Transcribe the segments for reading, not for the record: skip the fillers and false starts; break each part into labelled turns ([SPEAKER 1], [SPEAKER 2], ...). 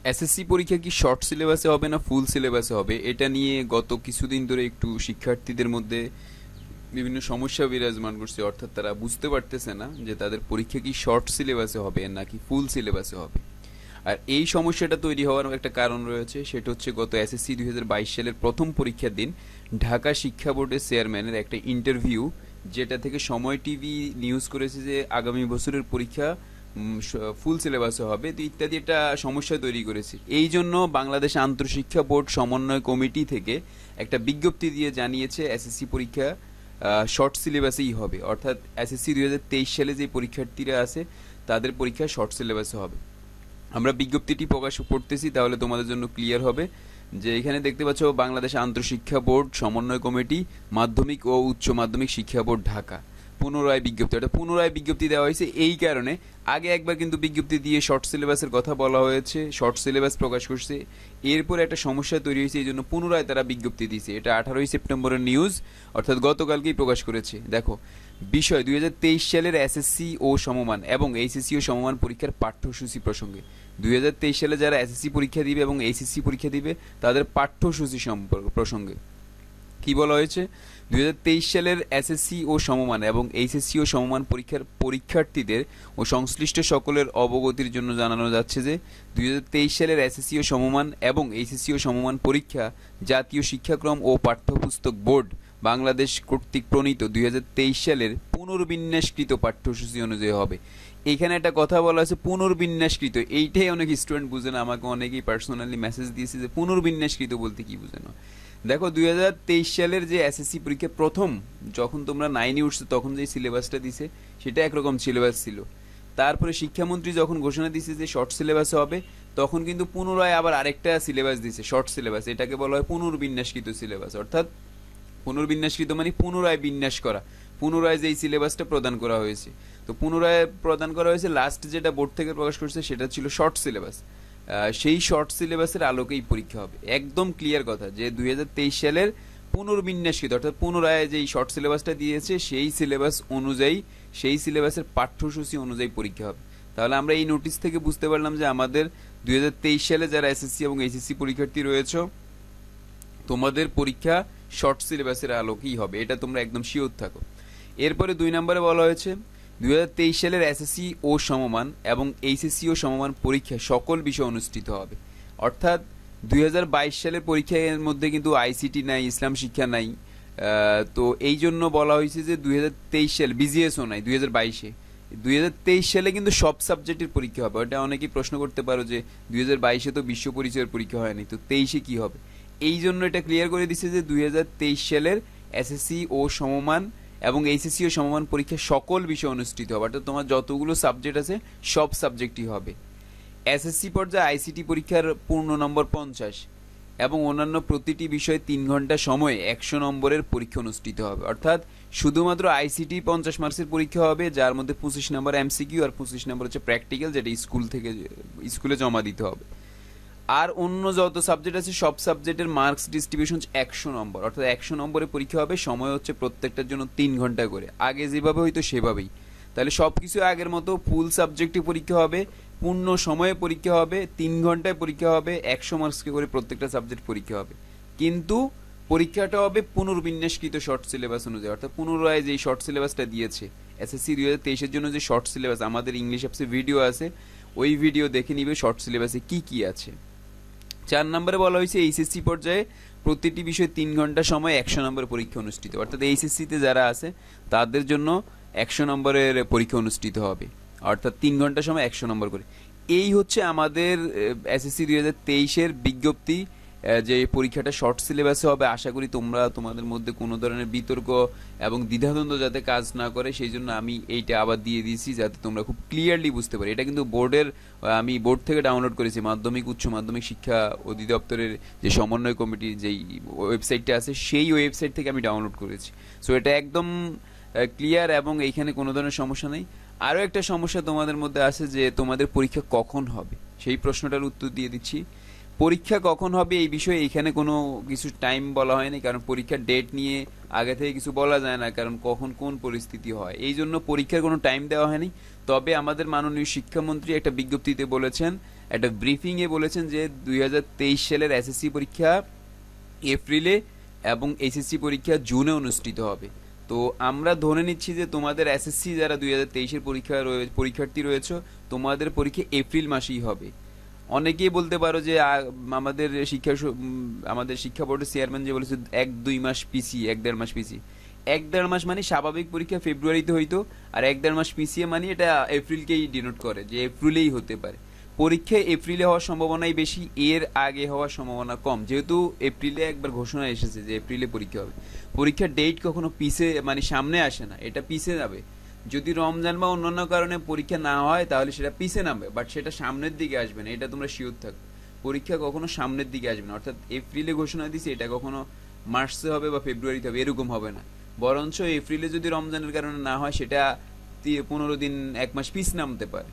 [SPEAKER 1] SSC পরীক্ষা কি short সিলেবাসে হবে না ফুল সিলেবাসে হবে, এটা নিয়ে গত কিছুদিন ধরে একটু শিক্ষার্থীদের মধ্যে বিভিন্ন সমস্যা বিরাজমান করছে। অর্থাৎ তারা বুঝতে পারতেছে না যে তাদের পরীক্ষা কি শর্ট সিলেবাসে হবে নাকি ফুল সিলেবাসে হবে। আর এই সমস্যাটা তৈরি হওয়ার একটা কারণ রয়েছে, সেটা হচ্ছে গত এসএসসি 2022 সালের প্রথম পরীক্ষার দিন ঢাকা শিক্ষা বোর্ডের চেয়ারম্যানের একটা ইন্টারভিউ, যেটা থেকে সময় টিভি নিউজ করেছে যে আগামী বছরের পরীক্ষা ফুল সিলেবাসে হবে, তো ইত্যাদি একটা সমস্যা তৈরি করেছে। এই জন্য বাংলাদেশ আন্তঃশিক্ষা বোর্ড সমন্বয় কমিটি থেকে একটা বিজ্ঞপ্তি দিয়ে জানিয়েছে এসএসসি পরীক্ষা শর্ট সিলেবাসেই হবে। অর্থাৎ এসএসসি 2023 সালে যে পরীক্ষার্থীরা আছে তাদের পরীক্ষা শর্ট সিলেবাসে হবে। আমরা বিজ্ঞপ্তিটি প্রকাশ করতেছি, তাহলে তোমাদের জন্য ক্লিয়ার হবে যে এখানে দেখতে পাচ্ছ বাংলাদেশ আন্তঃশিক্ষা বোর্ড সমন্বয় কমিটি মাধ্যমিক ও উচ্চ মাধ্যমিক শিক্ষা বোর্ড ঢাকা পুনরায় বিজ্ঞপ্তি। এটা পুনরায় বিজ্ঞপ্তি দেওয়া হয়েছে এই কারণে, আগে একবার কিন্তু বিজ্ঞপ্তি দিয়ে শর্ট সিলেবাসের কথা বলা হয়েছে, শর্ট সিলেবাস প্রকাশ করছে, এরপরে একটা সমস্যা তৈরি হয়েছে, এই জন্য পুনরায় তারা বিজ্ঞপ্তি দিয়েছে। এটা 18ই সেপ্টেম্বরের নিউজ, অর্থাৎ গতকালকেই প্রকাশ করেছে। দেখো বিষয় 2023 সালের এসএসসি ও সমমান এবং এইচএসসি ও সমমান পরীক্ষার পাঠ্যসূচি প্রসঙ্গে। 2023 সালে যারা এসএসসি পরীক্ষা দিবে এবং এইচএসসি পরীক্ষা দিবে তাদের পাঠ্যসূচি প্রসঙ্গে কি বলা হয়েছে, 2023 সালের এসএসসি ও সমমান এবং এইচএসসি ও সমমান পরীক্ষার পরীক্ষার্থীদের ও সংশ্লিষ্ট সকলের অবগতির জন্য জানানো যাচ্ছে যে 2023 সালের এসএসসি ও সমমান এবং এইচএসসি ও সমমান পরীক্ষা জাতীয় শিক্ষাক্রম ও পাঠ্যপুস্তক বোর্ড বাংলাদেশ কর্তৃক প্রণীত 2023 সালের পুনর্বিন্যাসকৃত পাঠ্যসূচি অনুযায়ী হবে। এখানে একটা কথা বলা আছে পুনর্বিন্যাসকৃত, এইটাই অনেক স্টুডেন্ট বুঝে না, আমাকে অনেকেই পার্সোনালি মেসেজ দিয়েছে যে পুনর্বিন্যাসকৃত বলতে কি বুঝে না। দেখো 2023 সালের যে এসএসসি পরীক্ষা প্রথম যখন তোমরা 9-এ উঠছো তখন যে সিলেবাসটা দিছে সেটা একরকম সিলেবাস ছিল। তারপরে শিক্ষামন্ত্রী যখন ঘোষণা দিয়েছে যে শর্ট সিলেবাসে হবে, তখন কিন্তু পুনরায় আবার আরেকটা সিলেবাস দিয়েছে শর্ট সিলেবাস, এটাকে বলা হয় পুনর্বিন্যাসকৃত সিলেবাস। অর্থাৎ পুনর্বিন্যাসকৃত মানে পুনরায় বিন্যাস করা, পুনরায় যেই সিলেবাসটা প্রদান করা হয়েছে। তো পুনরায় প্রদান করা হয়েছে, লাস্ট যেটা বোর্ড থেকে প্রকাশ করছে সেটা ছিল শর্ট সিলেবাস। সেই শর্ট সিলেবাসের আলোকেই পরীক্ষা হবে। একদম ক্লিয়ার কথা যে 2023 সালের পুনর্বিন্যাসকৃত অর্থাৎ পুনরায় যেই শর্ট সিলেবাসটা দিয়েছে সেই সিলেবাস অনুযায়ী, সেই সিলেবাসের পাঠ্যসূচি অনুযায়ী পরীক্ষা হবে। তাহলে আমরা এই নোটিশ থেকে বুঝতে পারলাম যে আমাদের 2023 সালে যারা এসএসসি এবং এইচএসসি পরীক্ষার্থী রয়েছে তোমাদের পরীক্ষা শর্ট সিলেবাসের আলোকেই হবে, এটা তোমরা একদম শিওর থাকো। এরপরে 2 নম্বরে বলা হয়েছে 2023 সালের এসএসসি ও সমমান এবং এইচএসসি ও সমমান পরীক্ষা সকল বিষয় অনুষ্ঠিত হবে। অর্থাৎ 2022 সালের পরীক্ষার মধ্যে কিন্তু আইসিটি নাই, ইসলাম শিক্ষা নাই, তো এই জন্য বলা হয়েছে যে 2023 সাল বিজিএসও নাই 2022-এ, 2023 সালে কিন্তু সব সাবজেক্টের পরীক্ষা হবে। ওটা অনেকেই প্রশ্ন করতে পারো যে 2022-এ তো বিশ্ব পরিচয়ের পরীক্ষা হয়নি, তো 23-এ কি হবে। এই জন্য এটা ক্লিয়ার করে দিচ্ছে যে 2023 সালের এসএসসি ও সমমান এবং এইচএসসি ও সমমান পরীক্ষা সকল বিষয় অনুষ্ঠিত হবে। অর্থাৎ তোমার যতগুলো সাবজেক্ট আছে সব সাবজেক্টই হবে। এসএসসি পর্যায়ে আইসিটি পরীক্ষার পূর্ণ নম্বর 50 এবং অন্যান্য প্রতিটি বিষয়ে 3 ঘন্টা সময়ে 100 নম্বরের পরীক্ষা অনুষ্ঠিত হবে। অর্থাৎ শুধুমাত্র আইসিটি 50 মার্কসের পরীক্ষা হবে, যার মধ্যে 25 নম্বর এমসিকিউ আর 25 নম্বর হচ্ছে প্র্যাকটিক্যাল, যেটা স্কুলে জমা দিতে হবে। আর অন্য যত সাবজেক্ট আছে সব সাবজেক্টের মার্কস ডিস্ট্রিবিউশন 100 নম্বর, অর্থাৎ 100 নম্বরে পরীক্ষা হবে। সময় হচ্ছে প্রত্যেকটার জন্য 3 ঘন্টা করে, আগে যেভাবে হইতো সেভাবেই। তাহলে সব কিছু আগের মতো, ফুল সাবজেক্টে পরীক্ষা হবে, পূর্ণ সময়ে পরীক্ষা হবে, 3 ঘন্টায় পরীক্ষা হবে, 100 মার্কসকে করে প্রত্যেকটা সাবজেক্ট পরীক্ষা হবে। কিন্তু পরীক্ষাটা হবে পুনর্বিন্যাসকৃত শর্ট সিলেবাস অনুযায়ী। অর্থাৎ পুনরায় যেই শর্ট সিলেবাসটা দিয়েছে এসএসসি 2023-এর জন্য যে শর্ট সিলেবাস, আমাদের ইংলিশ অ্যাপসে ভিডিও আছে, ওই ভিডিও দেখে নিবে শর্ট সিলেবাসে কি কি আছে। 4 নম্বরে বলা হয়েছে এইচএসসি পর্যায়ে প্রতিটি বিষয়ে 3 ঘন্টা সময় 100 নম্বরের পরীক্ষা অনুষ্ঠিত। অর্থাৎ এইচএসসিতে যারা আছে তাদের জন্য 100 নম্বরের পরীক্ষা অনুষ্ঠিত হবে, অর্থাৎ 3 ঘন্টা সময় 100 নম্বর করে। এই হচ্ছে আমাদের এসএসসি 2023-এর বিজ্ঞপ্তি যে পরীক্ষাটা শর্ট সিলেবাসে হবে। আশা করি তোমাদের মধ্যে কোনো ধরনের বিতর্ক এবং দ্বিধাদ্বন্দ্ব যাতে কাজ না করে, সেই জন্য আমি এইটা আবার দিয়ে দিয়েছি যাতে তোমরা খুব ক্লিয়ারলি বুঝতে পারো। এটা কিন্তু আমি বোর্ড থেকে ডাউনলোড করেছি, মাধ্যমিক উচ্চ মাধ্যমিক শিক্ষা অধিদপ্তরের যে সমন্বয় কমিটির যেই ওয়েবসাইটটা আছে সেই ওয়েবসাইট থেকে আমি ডাউনলোড করেছি। সো এটা একদম ক্লিয়ার এবং এইখানে কোনো ধরনের সমস্যা নেই। আরও একটা সমস্যা তোমাদের মধ্যে আছে যে তোমাদের পরীক্ষা কখন হবে, সেই প্রশ্নটার উত্তর দিয়ে দিচ্ছি। পরীক্ষা কখন হবে এই বিষয়ে এখানে কোনো কিছু টাইম বলা হয়নি, কারণ পরীক্ষার ডেট নিয়ে আগে থেকে কিছু বলা যায় না, কারণ কখন কোন পরিস্থিতি হয়, এই জন্য পরীক্ষার কোনো টাইম দেওয়া হয়নি। তবে আমাদের মাননীয় শিক্ষামন্ত্রী একটা বিজ্ঞপ্তিতে বলেছেন একটা ব্রিফিংয়ে বলেছেন যে 2023 সালের এসএসসি পরীক্ষা এপ্রিলে এবং এইচএসসি পরীক্ষা জুনে অনুষ্ঠিত হবে। তো আমরা ধরে নিচ্ছি যে তোমাদের এসএসসি যারা 2023-এর পরীক্ষার্থী রয়েছে, তোমাদের পরীক্ষা এপ্রিল মাসেই হবে। অনেকেই বলতে পারো যে আমাদের শিক্ষা বোর্ডের চেয়ারম্যান যে বলেছে 1-2 মাস পিছিয়ে, 1-1.5 মাস পিছিয়ে। 1-1.5 মাস মানে স্বাভাবিক পরীক্ষা ফেব্রুয়ারিতে হইতো, আর 1-1.5 মাস পিছিয়ে মানে এটা এপ্রিলকেই ডিনোট করে, যে এপ্রিলেই হতে পারে। পরীক্ষা এপ্রিলে হওয়ার সম্ভাবনাই বেশি, এর আগে হওয়ার সম্ভাবনা কম, যেহেতু এপ্রিলে একবার ঘোষণা এসেছে যে এপ্রিলে পরীক্ষা হবে। পরীক্ষার ডেট কখনো পিছে মানে সামনে আসে না, এটা পিছে যাবে। যদি রমজান বা অন্যান্য কারণে পরীক্ষা না হয় তাহলে সেটা পিছে নামবে, বাট সেটা সামনের দিকে আসবে না, এটা তোমরা শিওর থাকো। পরীক্ষা কখনো সামনের দিকে আসবে না, অর্থাৎ এপ্রিলে ঘোষণা দিছে এটা কখনো মার্চে হবে বা ফেব্রুয়ারিতে হবে এরকম হবে না। বরঞ্চ এপ্রিলে যদি রমজানের কারণে না হয় সেটা 15 দিন 1 মাস পিছ নামতে পারে।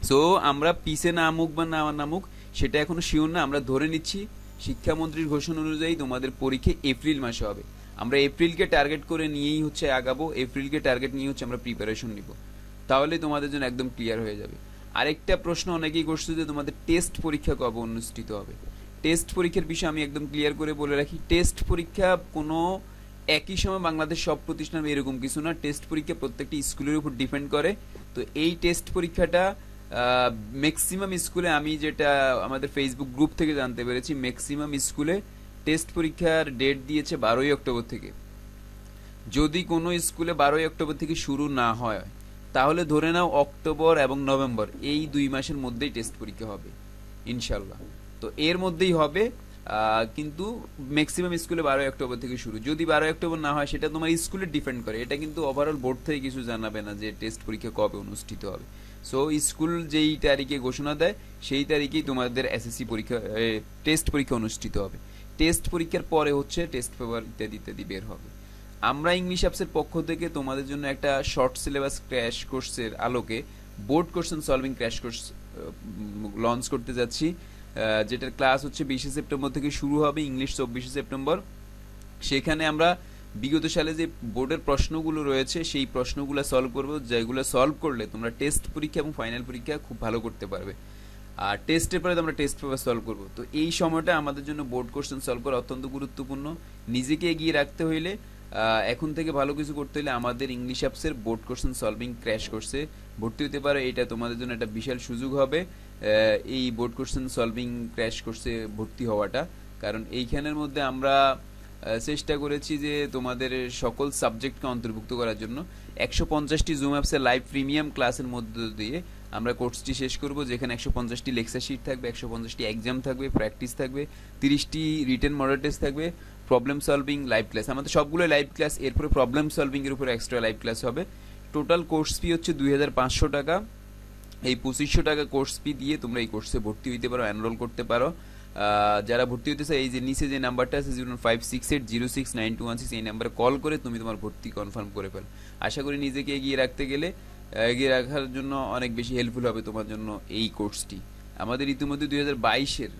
[SPEAKER 1] সো আমরা পিছে নামুক বা না নামুক সেটা এখনো শিওর না, আমরা ধরে নিচ্ছি শিক্ষামন্ত্রীর ঘোষণা অনুযায়ী তোমাদের পরীক্ষা এপ্রিল মাসে হবে। আমরা এপ্রিলকে টার্গেট করে নিয়েই হচ্ছে আগাবো, এপ্রিলকে টার্গেট নিয়ে হচ্ছে আমরা প্রিপারেশন নিব, তাহলে তোমাদের জন্য একদম ক্লিয়ার হয়ে যাবে। আরেকটা প্রশ্ন অনেকেই করছে যে তোমাদের টেস্ট পরীক্ষা কবে অনুষ্ঠিত হবে। টেস্ট পরীক্ষার বিষয়ে আমি একদম ক্লিয়ার করে বলে রাখি, টেস্ট পরীক্ষা কোনো একই সময় বাংলাদেশ সব প্রতিষ্ঠান এরকম কিছু না, টেস্ট পরীক্ষা প্রত্যেকটি স্কুলের উপর ডিপেন্ড করে। তো এই টেস্ট পরীক্ষাটা ম্যাক্সিমাম স্কুলে, আমি যেটা আমাদের ফেসবুক গ্রুপ থেকে জানতে পেরেছি, ম্যাক্সিমাম স্কুলে টেস্ট পরীক্ষার ডেট দিয়েছে 12ই অক্টোবর থেকে। যদি কোনো স্কুলে 12ই অক্টোবর থেকে শুরু না হয় তাহলে ধরে নাও অক্টোবর এবং নভেম্বর এই 2 মাসের মধ্যেই টেস্ট পরীক্ষা হবে ইনশাল্লাহ। তো এর মধ্যেই হবে, কিন্তু ম্যাক্সিমাম স্কুলে 12ই অক্টোবর থেকে শুরু। যদি 12ই অক্টোবর না হয় সেটা তোমার স্কুলে ডিপেন্ড করে, এটা কিন্তু ওভারঅল বোর্ড থেকে কিছু জানাবে না যে টেস্ট পরীক্ষা কবে অনুষ্ঠিত হবে। সো স্কুল যেই তারিখে ঘোষণা দেয় সেই তারিখেই তোমাদের এসএসসি পরীক্ষা টেস্ট পরীক্ষা অনুষ্ঠিত হবে। টেস্ট পরীক্ষার পরে হচ্ছে টেস্ট পেপার ইত্যাদি ইত্যাদি বের হবে। আমরা ইংলিশ অ্যাপসের পক্ষ থেকে তোমাদের জন্য একটা শর্ট সিলেবাস ক্র্যাশ কোর্সের আলোকে board question solving crash course launch করতে যাচ্ছি, যেটার ক্লাস হচ্ছে 20শে সেপ্টেম্বর থেকে শুরু হবে, ইংলিশ 24শে সেপ্টেম্বর। সেখানে আমরা বিগত সালে যে বোর্ডের প্রশ্নগুলো রয়েছে সেই প্রশ্নগুলো সলভ করব, যেগুলো সলভ করলে তোমরা টেস্ট পরীক্ষা এবং ফাইনাল পরীক্ষা খুব ভালো করতে পারবে। আর টেস্টের পরে আমরা টেস্ট পেপার সলভ করব। তো এই সময়টা আমাদের জন্য বোর্ড কোশ্চেন সলভ করা অত্যন্ত গুরুত্বপূর্ণ। নিজেকে এগিয়ে রাখতে হইলে, এখন থেকে ভালো কিছু করতে হলে আমাদের ইংলিশ অ্যাপসের বোর্ড কোশ্চেন সলভিং ক্র্যাশ কোর্সে ভর্তি হতে পারো। এটা তোমাদের জন্য একটা বিশাল সুযোগ হবে এই বোর্ড কোশ্চেন সলভিং ক্র্যাশ কোর্সে ভর্তি হওয়াটা, কারণ এইখানের মধ্যে আমরা চেষ্টা করেছি যে তোমাদের সকল সাবজেক্টকে অন্তর্ভুক্ত করার জন্য। 150টি জুম অ্যাপসের লাইভ প্রিমিয়াম ক্লাসের মধ্য দিয়ে আমরা কোর্সটি শেষ করব, যেখানে 150টি লেকচার শিট থাকবে, 150টি এক্সাম থাকবে, প্র্যাকটিস থাকবে, 30টি রিটেন মডেল টেস্ট থাকবে, প্রবলেম সলভিং লাইভ ক্লাস, আমাদের সবগুলো লাইভ ক্লাস। এরপরে প্রবলেম সলভিং এর উপরে এক্সট্রা লাইভ ক্লাস হবে। টোটাল কোর্স ফি হচ্ছে 2500 টাকা। এই 2500 টাকা কোর্স ফি দিয়ে তোমরা এই কোর্সে ভর্তি হইতে পারো, এনরোল করতে পারো। যারা ভর্তি হতে চায় এই যে নিচে যে নাম্বারটা আছে 0568069216, এই নাম্বারে কল করে তুমি তোমার ভর্তি কনফার্ম করে ফেলো। আশা করি নিজেকে এগিয়ে রাখতে গেলে, এগিয়ে রাখার জন্য অনেক বেশি হেল্পফুল হবে তোমার জন্য এই কোর্সটি। আমাদের ইতিমধ্যে 2022-এর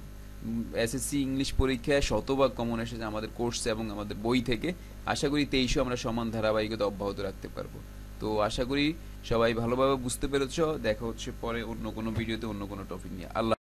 [SPEAKER 1] এসএসসি ইংলিশ পরীক্ষায় শতভাগ কমন এসেছে আমাদের কোর্স এবং আমাদের বই থেকে। আশা করি 23-ও আমরা সমান ধারাবাহিকতা অব্যাহত রাখতে পারবো। তো আশা করি সবাই ভালোভাবে বুঝতে পেরেছো। দেখা হচ্ছে পরে অন্য কোনো ভিডিওতে অন্য কোনো টপিক নিয়ে। আল্লাহ।